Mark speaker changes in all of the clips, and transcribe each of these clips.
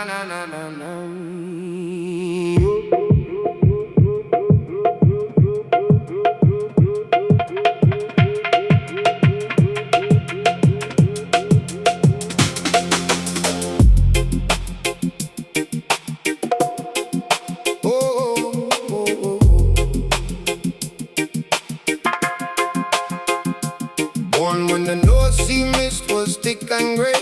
Speaker 1: na na na na. Born when the North Sea mist was thick and gray,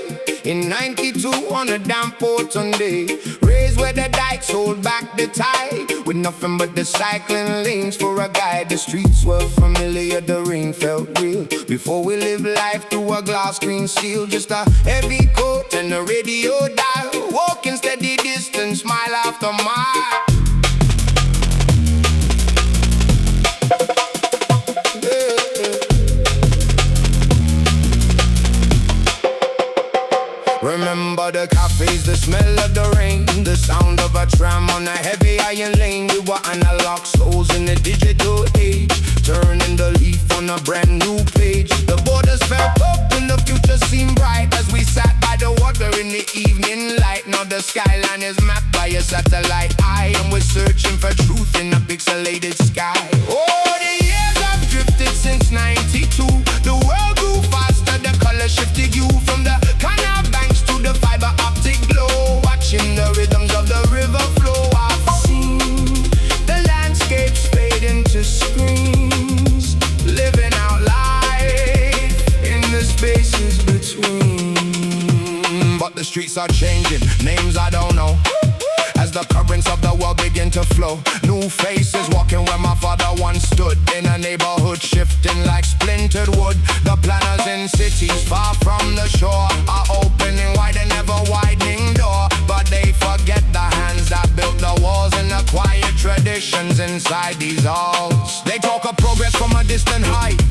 Speaker 1: in 92 on a damn Portland day. Raised where the dikes hold back the tide, with nothing but the cycling lanes for a guide. The streets were familiar, the rain felt real. Before we lived life through a glass screen seal, just a heavy coat and a radio dial, walking steady distance, mile after mile. Remember the cafes, the smell of the rain, the sound of a tram on a heavy iron lane. We were analog souls in the digital age, turning the leaf on a brand new page. The borders felt up and the future seemed bright as we sat by the water in the evening light. Now the skyline is mapped by a satellite eye, and we're searching for truth in a pixelated sky. Oh, the years have drifted since 92. The world grew faster, the color shifted hue from the canal banks to the fiber-optic glow. Watching the rhythms of the river flow, I've seen the landscapes fade into screens, living out life in the spaces between. But the streets are changing, names I don't know, as the currents of the world begin to flow. New faces walking where my father once stood, in a neighborhood shifting like splintered wood. The planners in cities far from the shore are opening wide and ever widening door, but they forget the hands that built the walls and the quiet traditions inside these halls. They talk of progress from a distant height,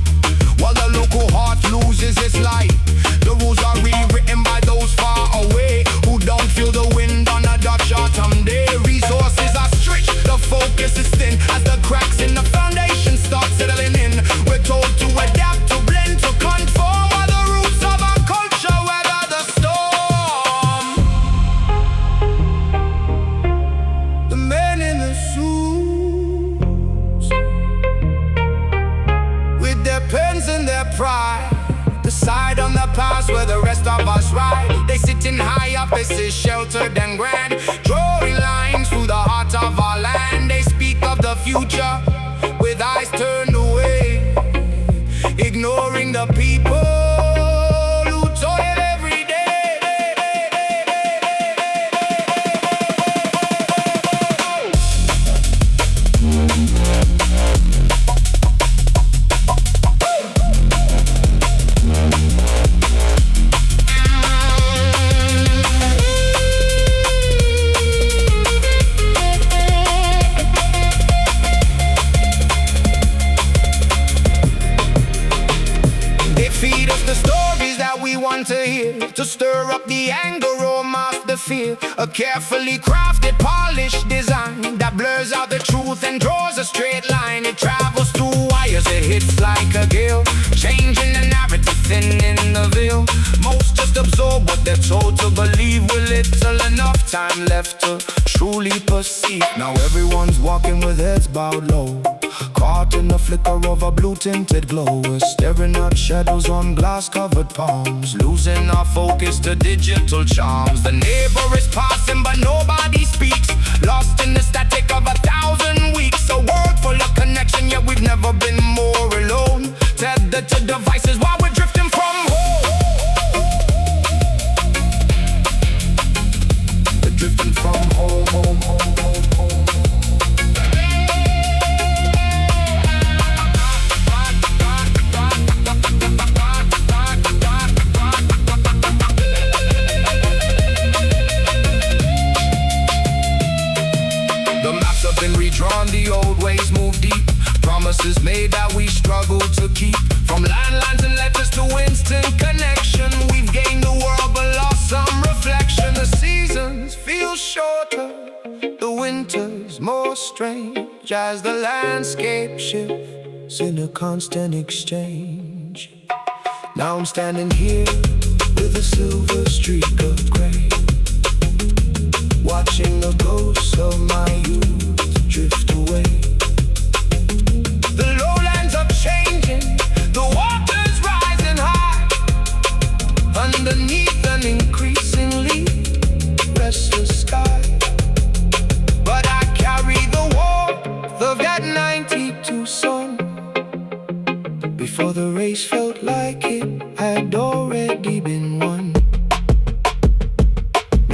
Speaker 1: while the local heart loses its light. The rules are rewritten by those far away, who don't feel the wind on a Dutch autumn day. Resources are stretched, the focus is thin, as the cracks in the foundation start settling in. We're told to adapt, to blend, to conform, while the roots of our culture weather the storm. The men in the suits, with their pens and their pride, decide on the past where the rest of us ride. They sit in high offices, sheltered and grand, drawing lines through the heart of our land. They speak of the future with eyes turned away, ignoring the people who toil every day. Feed us the stories that we want to hear, to stir up the anger or mask the fear. A carefully crafted, polished design that blurs out the truth and draws a straight line. It travels through wires, it hits like a gale, changing the narrative, thinning the veil. Most just absorb what they're told to believe, with little enough time left to truly perceive. Now everyone's walking with heads bowed low, caught in the flicker of a blue-tinted glow. We're staring at shadows on glass-covered palms, losing our focus to digital charms. The neighbor is passing but nobody speaks, lost in the static of 1,000 weeks. A world full of connection, yet we've never been more alone, tethered to devices while we're drifting from home. We're drifting from home, home, home, home, home. Been redrawn, the old ways move deep, promises made that we struggle to keep. From landlines and letters to instant connection, we've gained the world but lost some reflection. The seasons feel shorter, the winters more strange, as the landscape shifts in a constant exchange. Now I'm standing here with a silver streak of gray,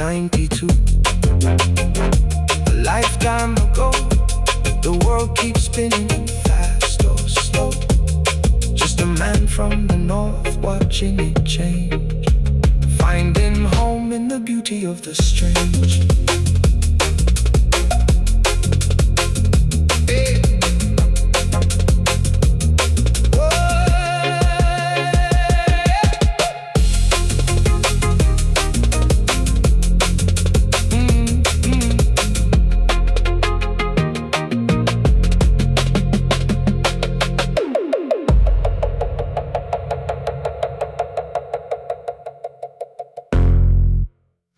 Speaker 1: 92. A lifetime ago, the world keeps spinning fast or slow. Just a man from the north watching it change, finding home in the beauty of the strange.